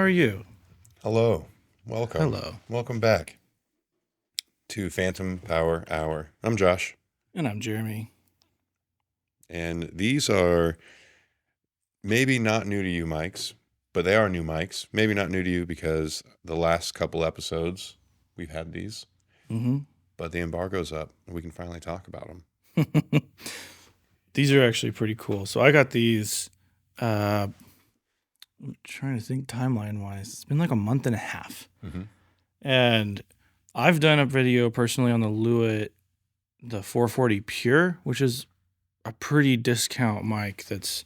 are you? Hello. Welcome. Hello. Welcome back to Phantom Power Hour. I'm Josh. And I'm Jeremy. And these are maybe not new to you mics, but they are new mics. Maybe not new to you because the last couple episodes we've had these. Mm-hmm. But the embargo's up and we can finally talk about them. These are actually pretty cool. So I got these, I'm trying to think timeline-wise. It's been like a month and a half. Mm-hmm. And I've done a video personally on the Lewitt, the 440 Pure, which is a pretty discount mic that's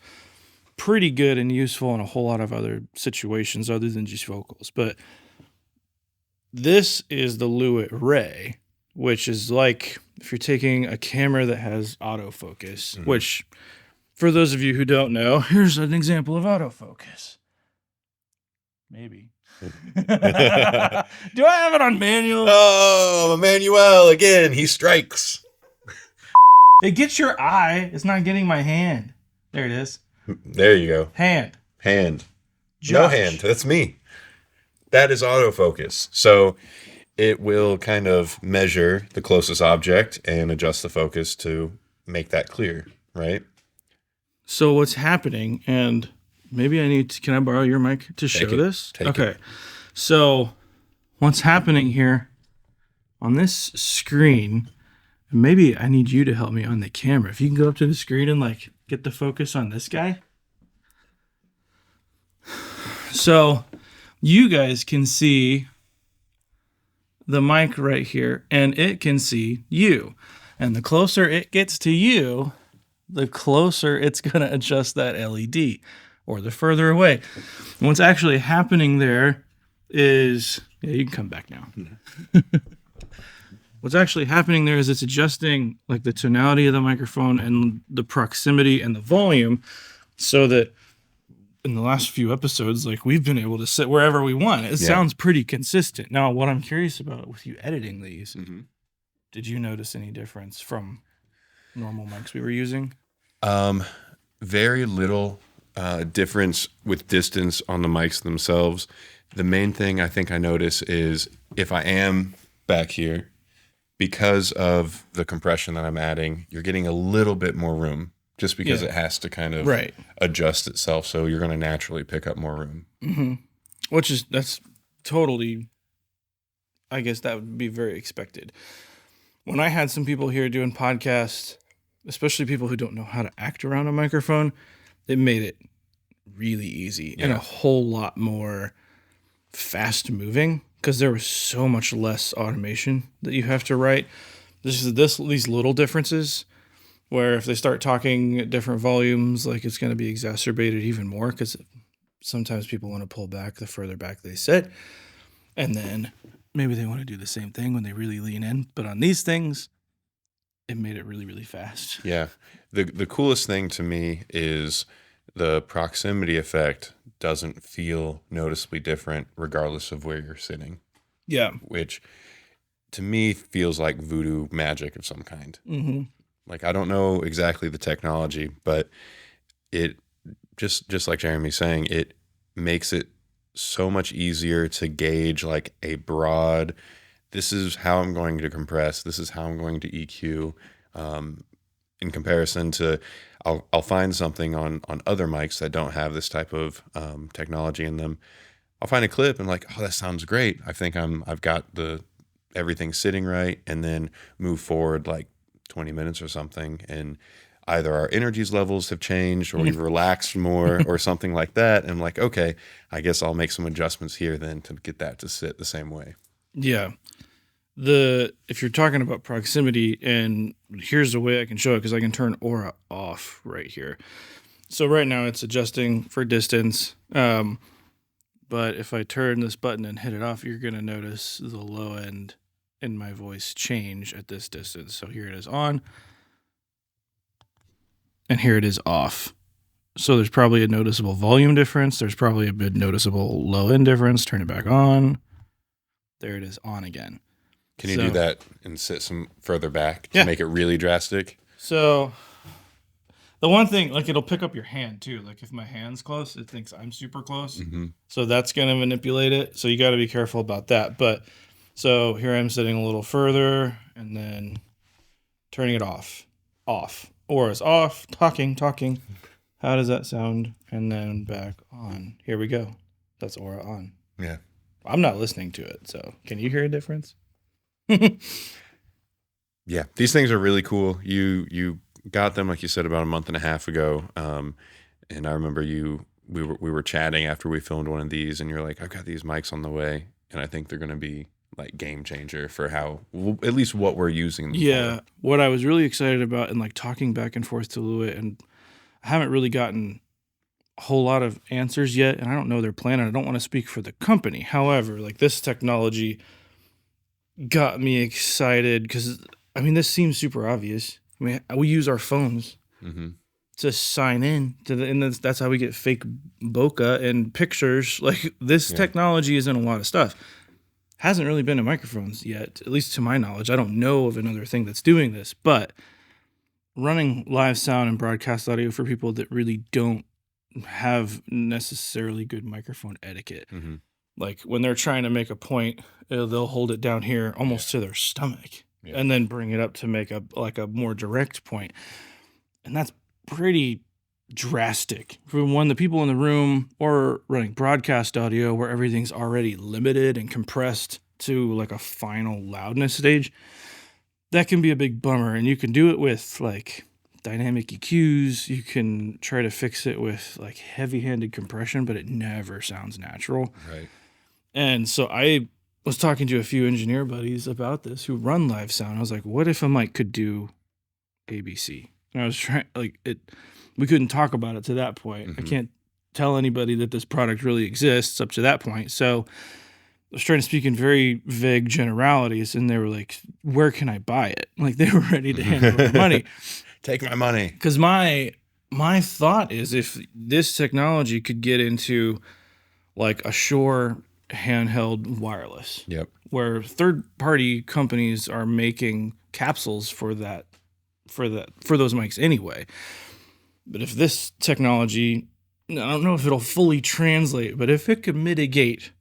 pretty good and useful in a whole lot of other situations other than just vocals. But this is the Lewitt Ray, which is like if you're taking a camera that has autofocus, Mm-hmm. which for those of you who don't know, here's an example of autofocus. Maybe. Do I have it on manual? Oh, Emmanuel again. He strikes. It gets your eye. It's not getting my hand. There it is. There you go. Hand. Hand. Josh. No hand. That's me. That is autofocus. So it will kind of measure the closest object and adjust the focus to make that clear, right? So what's happening, and maybe can I borrow your mic to show this? Take it. So what's happening here on this screen, maybe I need you to help me on the camera. If you can go up to the screen and like get the focus on this guy. So you guys can see the mic right here, and it can see you. And the closer it gets to you, the closer it's going to adjust that LED, or the further away. And what's actually happening there is, yeah, you can come back now. What's actually happening there is it's adjusting like the tonality of the microphone and the proximity and the volume so that in the last few episodes, like we've been able to sit wherever we want. It sounds pretty consistent. Now, what I'm curious about with you editing these, did you notice any difference from normal mics we were using? Very little difference with distance on the mics themselves. The main thing I think I notice is if I am back here, because of the compression that I'm adding, you're getting a little bit more room just because it has to kind of adjust itself. So you're going to naturally pick up more room. Mm-hmm. That's totally, I guess that would be very expected. When I had some people here doing podcasts, especially people who don't know how to act around a microphone, it made it really easy and a whole lot more fast moving because there was so much less automation that you have to write. These little differences where if they start talking at different volumes, like it's going to be exacerbated even more because sometimes people want to pull back the further back they sit. And then maybe they want to do the same thing when they really lean in. But on these things, it made it really, really fast. Yeah. The coolest thing to me is the proximity effect doesn't feel noticeably different regardless of where you're sitting. Yeah. Which to me feels like voodoo magic of some kind. Mm-hmm. Like, I don't know exactly the technology, but it just like Jeremy's saying, it makes it so much easier to gauge like a broad, this is how I'm going to compress, this is how I'm going to EQ, in comparison to, I'll find something on other mics that don't have this type of technology in them. I'll find a clip and like, oh, that sounds great. I think I've got everything sitting right, and then move forward like 20 minutes or something, and either our energies levels have changed or we've relaxed more or something like that. And I'm like, okay, I guess I'll make some adjustments here then to get that to sit the same way. Yeah. If you're talking about proximity, and here's the way I can show it because I can turn Aura off right here. So right now it's adjusting for distance. But if I turn this button and hit it off, you're going to notice the low end in my voice change at this distance. So here it is on, and here it is off. So there's probably a noticeable volume difference. There's probably a bit noticeable low end difference. Turn it back on. There it is on again. Can you do that and sit some further back to make it really drastic? So The one thing, like, it'll pick up your hand too. Like, if my hand's close, it thinks I'm super close. Mm-hmm. So that's going to manipulate it. So you got to be careful about that. But so here I'm sitting a little further and then turning it off. Aura's off. Talking. How does that sound? And then back on. Here we go. That's Aura on. Yeah. I'm not listening to it. So can you hear a difference? Yeah. These things are really cool. You got them, like you said, about a month and a half ago. And I remember we were chatting after we filmed one of these, and you're like, I've got these mics on the way, and I think they're going to be like game changer for how, at least what we're using them Yeah. for. What I was really excited about, and like talking back and forth to Lewitt, and I haven't really gotten a whole lot of answers yet, and I don't know their plan, and I don't want to speak for the company. However, like, this technology got me excited because, I mean, this seems super obvious. I mean, we use our phones Mm-hmm. to sign in to and that's how we get fake bokeh and pictures. Like, this technology is in a lot of stuff. Hasn't really been in microphones yet, at least to my knowledge. I don't know of another thing that's doing this, but running live sound and broadcast audio for people that really don't have necessarily good microphone etiquette. Mm-hmm. Like, when they're trying to make a point, they'll hold it down here almost to their stomach and then bring it up to make a more direct point. And that's pretty drastic. For one, the people in the room, or running broadcast audio where everything's already limited and compressed to like a final loudness stage, that can be a big bummer. And you can do it with like dynamic EQs. You can try to fix it with like heavy-handed compression, but it never sounds natural. Right. And so I was talking to a few engineer buddies about this who run live sound. I was like, what if a mic could do ABC? And I was trying, like, we couldn't talk about it to that point. Mm-hmm. I can't tell anybody that this product really exists up to that point. So I was trying to speak in very vague generalities, and they were like, where can I buy it? Like, they were ready to hand over money. Take my money. Because my thought is, if this technology could get into like a Shure handheld wireless, where third-party companies are making capsules for those mics anyway. But if this technology, I don't know if it'll fully translate, but if it could mitigate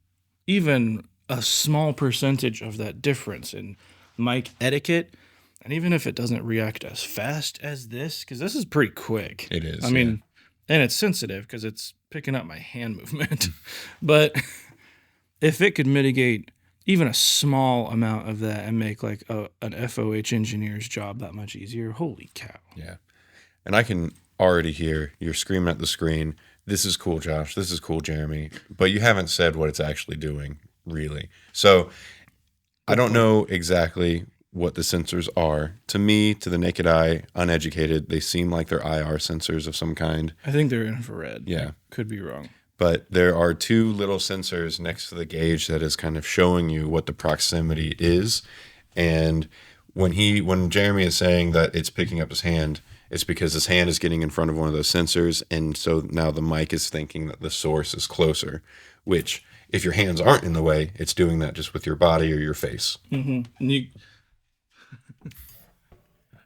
even a small percentage of that difference in mic etiquette, and even if it doesn't react as fast as this, because this is pretty quick. It is. I mean, and it's sensitive because it's picking up my hand movement. But if it could mitigate even a small amount of that and make like an FOH engineer's job that much easier, holy cow. Yeah. And I can already hear you're screaming at the screen, this is cool, Josh. This is cool, Jeremy. But you haven't said what it's actually doing, really. So I don't know exactly what the sensors are. To me, to the naked eye, uneducated, they seem like they're IR sensors of some kind. I think they're infrared. Yeah. Could be wrong. But there are two little sensors next to the gauge that is kind of showing you what the proximity is. And when Jeremy is saying that it's picking up his hand, it's because his hand is getting in front of one of those sensors. And so now the mic is thinking that the source is closer, which if your hands aren't in the way, it's doing that just with your body or your face. Mm-hmm. And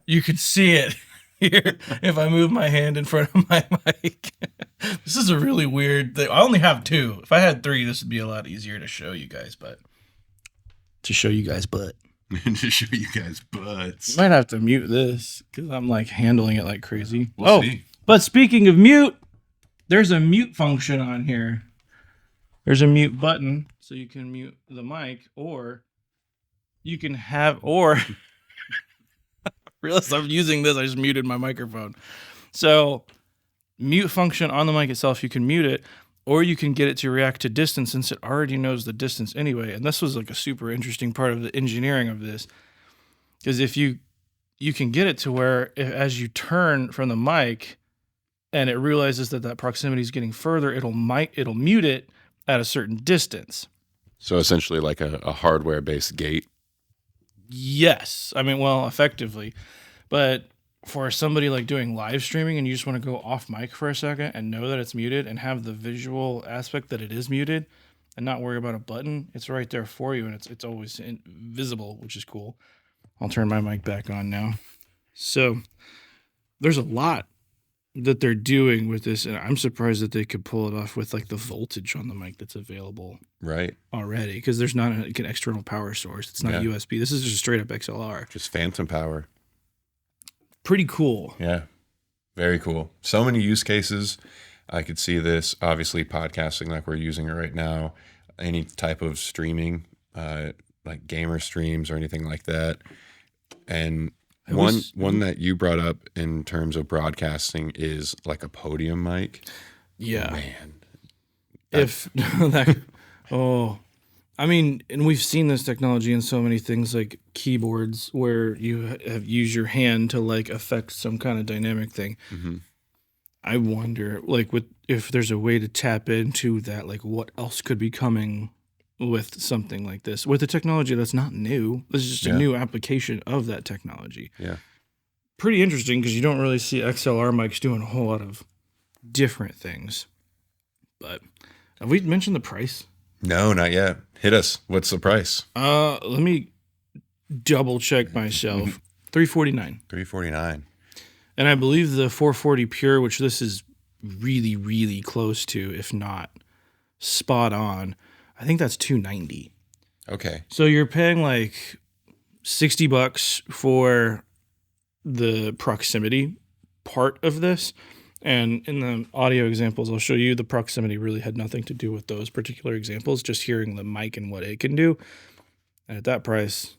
you could see it here if I move my hand in front of my mic. This is a really weird thing. I only have two. If I had three, this would be a lot easier to show you guys, but to show you guys butt. To show you guys butts. Might have to mute this because I'm like handling it like crazy. We'll see. But speaking of mute, there's a mute function on here. There's a mute button, so you can mute the mic, or you can have, realize I'm using this, I just muted my microphone. So mute function on the mic itself, you can mute it, or you can get it to react to distance since it already knows the distance anyway. And this was like a super interesting part of the engineering of this, because if you can get it to where as you turn from the mic and it realizes that proximity is getting further, it'll mute it at a certain distance. So essentially like a hardware-based gate. Yes. I mean, well, effectively. But for somebody like doing live streaming and you just want to go off mic for a second and know that it's muted and have the visual aspect that it is muted and not worry about a button, it's right there for you, and it's always visible, which is cool. I'll turn my mic back on now. So there's a lot that they're doing with this, and I'm surprised that they could pull it off with like the voltage on the mic that's available Right. already, because there's not an external power source. It's not Yeah. USB. This is just straight up XLR. Just phantom power. Pretty cool. Yeah. Very cool. So many use cases. I could see this, obviously, podcasting like we're using it right now, any type of streaming, like gamer streams or anything like that. And one that you brought up in terms of broadcasting is like a podium mic. Yeah. Man. If that, I mean, and we've seen this technology in so many things like keyboards where you have used your hand to like affect some kind of dynamic thing. Mm-hmm. I wonder, like, if there's a way to tap into that, like, what else could be coming with something like this, with a technology that's not new. This is just a new application of that technology. Yeah. Pretty interesting, because you don't really see XLR mics doing a whole lot of different things. But have we mentioned the price? No, not yet. Hit us. What's the price? Let me double check myself. $349. $349. And I believe the 440 Pure, which this is really, really close to, if not spot on, I think that's $290. Okay. So you're paying like $60 for the proximity part of this. And in the audio examples I'll show you, the proximity really had nothing to do with those particular examples, just hearing the mic and what it can do. And at that price,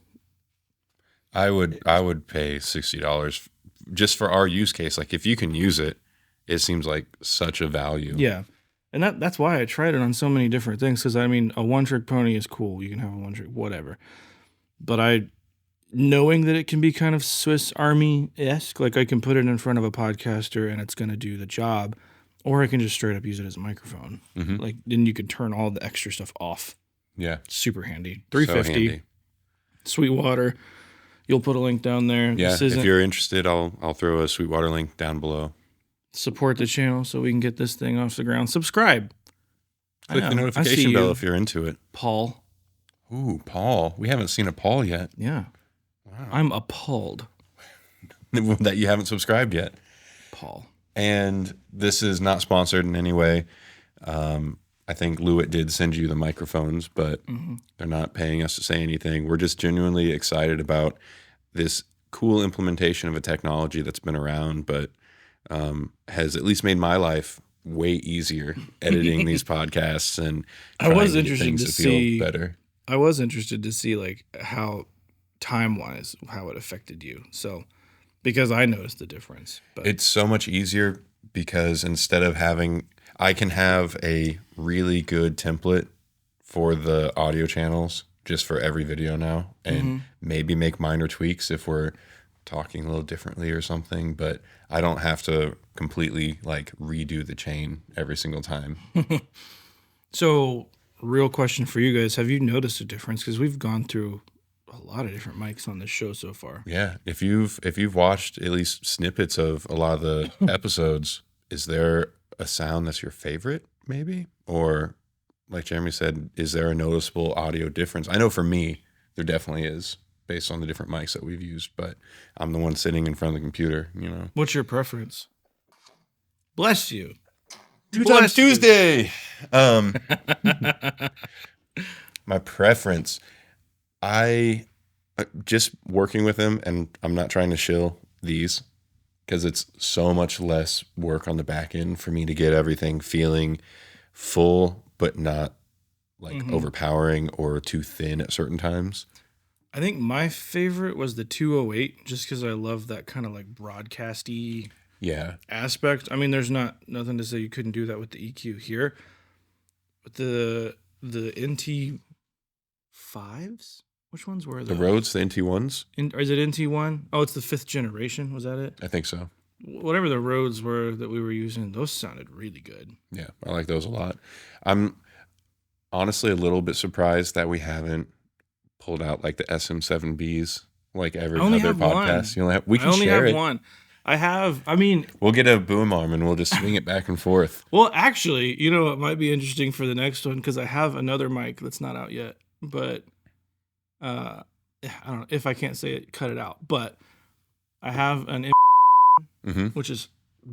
I would pay $60 just for our use case. Like, if you can use it, it seems like such a value. yeah. And that's why I tried it on so many different things, because I mean, a one-trick pony is cool. You can have a one-trick whatever. But knowing that it can be kind of Swiss Army-esque, like I can put it in front of a podcaster and it's going to do the job, or I can just straight up use it as a microphone. Mm-hmm. Like, then you can turn all the extra stuff off. Yeah. Super handy. So $350. handy. Sweetwater. You'll put a link down there. Yeah. This If isn't you're interested, I'll throw a Sweetwater link down below. support the channel so we can get this thing off the ground. Subscribe. Click the notification bell if you're into it. Paul. Ooh, Paul. We haven't seen a Paul yet. Yeah. Wow. I'm appalled. That you haven't subscribed yet. Paul. And this is not sponsored in any way. I think Lewitt did send you the microphones, but they're not paying us to say anything. We're just genuinely excited about this cool implementation of a technology that's been around, but has at least made my life way easier editing these podcasts and I was trying to get interested things to feel see better. I was interested to see like how time-wise how it affected you. So because I noticed the difference. But It's so much easier because instead of I can have a really good template for the audio channels just for every video now, and maybe make minor tweaks if we're talking a little differently or something, but I don't have to completely like redo the chain every single time. So, real question for you guys, have you noticed a difference? Because we've gone through a lot of different mics on this show so far. Yeah. If you've watched at least snippets of a lot of the episodes, is there a sound that's your favorite maybe? Or like Jeremy said, is there a noticeable audio difference? I know for me, there definitely is based on the different mics that we've used, but I'm the one sitting in front of the computer, you know. What's your preference? Bless you. Two Times Tuesday. My preference, I just working with him, and I'm not trying to shill these because it's so much less work on the back end for me to get everything feeling full, but not like overpowering or too thin at certain times. I think my favorite was the 208, just because I love that kind of like broadcasty aspect. I mean, there's nothing to say you couldn't do that with the EQ here. But the NT5s? Which ones were those? The Rhodes, the NT1s? Or is it NT1? Oh, it's the 5th generation. Was that it? I think so. Whatever the Rhodes were that we were using, those sounded really good. Yeah, I like those a lot. I'm honestly a little bit surprised that we haven't pulled out like the SM7Bs like every other podcast. We can share it. One. I mean, we'll get a boom arm and we'll just swing it back and forth. Well, actually, you know, it might be interesting for the next one because I have another mic that's not out yet. But I don't know if I can't say it, cut it out. But I have an which is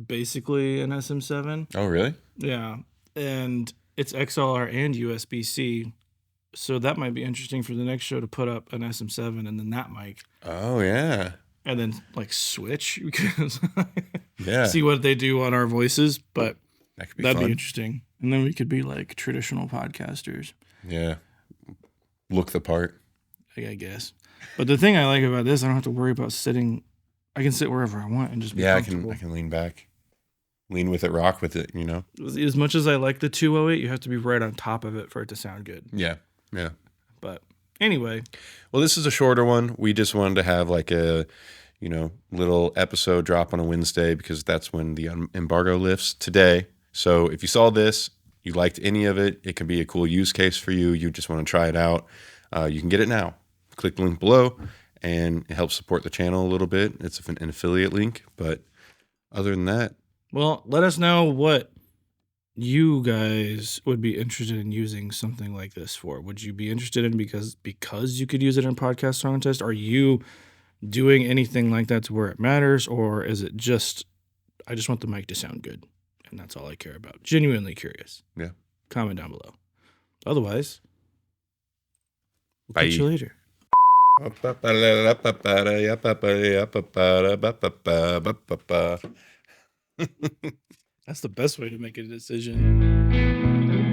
basically an SM7. Oh, really? Yeah. And it's XLR and USB-C. So that might be interesting for the next show to put up an SM7 and then that mic. Oh, yeah. And then like switch because Yeah. see what they do on our voices. But That could be that'd fun. be interesting. And then we could be like traditional podcasters. Yeah. Look the part. I guess. But the thing I like about this, I don't have to worry about sitting. I can sit wherever I want and just be comfortable. I can lean back. Lean with it, rock with it, As much as I like the 208, you have to be right on top of it for it to sound good. Yeah. Yeah. But anyway. Well, this is a shorter one. We just wanted to have like a, little episode drop on a Wednesday because that's when the embargo lifts today. So if you saw this, you liked any of it, it can be a cool use case for you. You just want to try it out. You can get it now. Click the link below and it helps support the channel a little bit. It's an affiliate link. But other than that. Well, let us know what you guys would be interested in using something like this for. Would you be interested in because you could use it in a podcast song contest? Are you doing anything like that to where it matters? Or is it just, I just want the mic to sound good and that's all I care about? Genuinely curious. Yeah. Comment down below. Otherwise, we'll bye. Catch you later. That's the best way to make a decision.